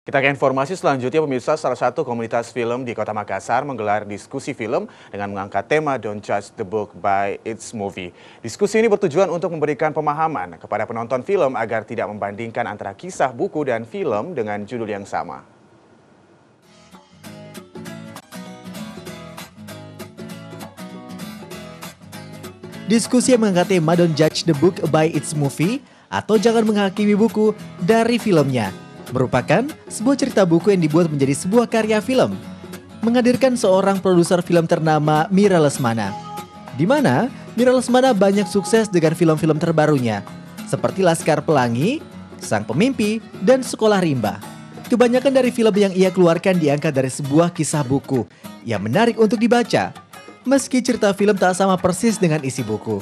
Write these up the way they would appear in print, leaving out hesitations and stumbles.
Kita ke informasi selanjutnya, pemirsa. Salah satu komunitas film di Kota Makassar menggelar diskusi film dengan mengangkat tema Don't Judge the Book by Its Movie. Diskusi ini bertujuan untuk memberikan pemahaman kepada penonton film agar tidak membandingkan antara kisah buku dan film dengan judul yang sama. Diskusi yang mengangkat tema Don't Judge the Book by Its Movie atau jangan menghakimi buku dari filmnya merupakan sebuah cerita buku yang dibuat menjadi sebuah karya film, menghadirkan seorang produser film ternama, Mira Lesmana. Di mana Mira Lesmana banyak sukses dengan film-film terbarunya, seperti Laskar Pelangi, Sang Pemimpi, dan Sekolah Rimba. Kebanyakan dari film yang ia keluarkan diangkat dari sebuah kisah buku yang menarik untuk dibaca, meski cerita film tak sama persis dengan isi buku.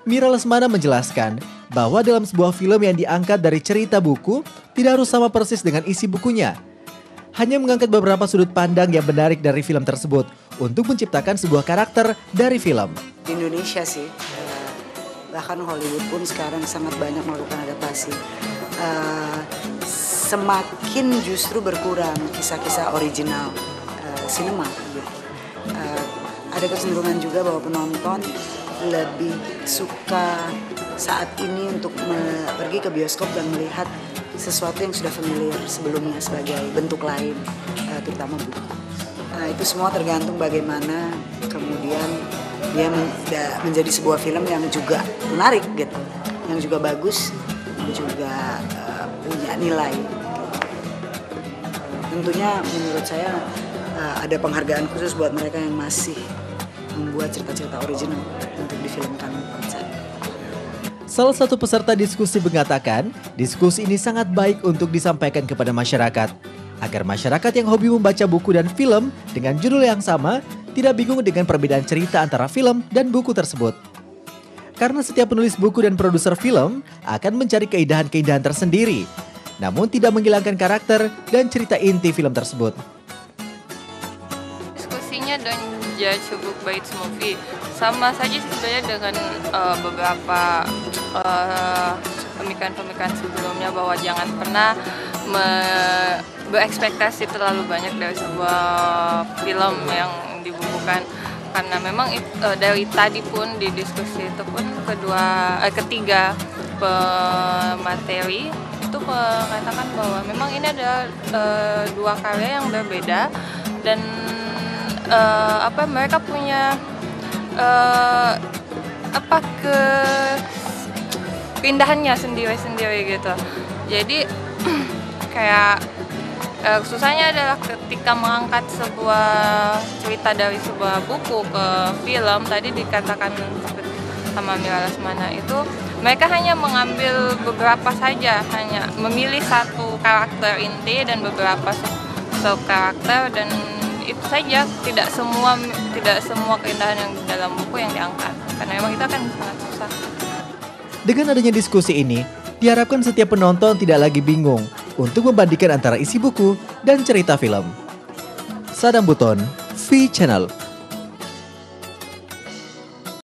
Mira Lesmana menjelaskan bahwa dalam sebuah film yang diangkat dari cerita buku tidak harus sama persis dengan isi bukunya. Hanya mengangkat beberapa sudut pandang yang menarik dari film tersebut untuk menciptakan sebuah karakter dari film. Di Indonesia sih, bahkan Hollywood pun sekarang sangat banyak melakukan adaptasi. Semakin justru berkurang kisah-kisah original sinema. Gitu. Ada kecenderungan juga bahwa penonton lebih suka saat ini untuk pergi ke bioskop dan melihat sesuatu yang sudah familiar sebelumnya sebagai bentuk lain, terutama buku. Itu semua tergantung bagaimana kemudian dia menjadi sebuah film yang juga menarik gitu, yang juga bagus, yang juga punya nilai. Tentunya menurut saya ada penghargaan khusus buat mereka yang masih membuat cerita-cerita original untuk difilmkan. Salah satu peserta diskusi mengatakan, diskusi ini sangat baik untuk disampaikan kepada masyarakat, agar masyarakat yang hobi membaca buku dan film dengan judul yang sama tidak bingung dengan perbedaan cerita antara film dan buku tersebut. Karena setiap penulis buku dan produser film akan mencari keindahan-keindahan tersendiri, namun tidak menghilangkan karakter dan cerita inti film tersebut. Diskusinya Don't Judge a Book by Its Movie sama saja sebenarnya dengan beberapa pemikiran-pemikiran sebelumnya, bahwa jangan pernah berekspektasi terlalu banyak dari sebuah film yang dibukukan, karena memang dari tadi pun di diskusi itu pun ketiga pemateri itu mengatakan bahwa memang ini ada dua karya yang berbeda dan mereka punya keindahannya sendiri-sendiri gitu. Jadi kayak susahnya adalah ketika mengangkat sebuah cerita dari sebuah buku ke film. Tadi dikatakan sama Mira Lesmana itu mereka hanya mengambil beberapa saja, hanya memilih satu karakter inti dan beberapa sub karakter, dan itu saja, tidak semua keindahan yang di dalam buku yang diangkat, karena memang itu akan sangat susah. Dengan adanya diskusi ini, diharapkan setiap penonton tidak lagi bingung untuk membandingkan antara isi buku dan cerita film. Sadam Buton, V Channel.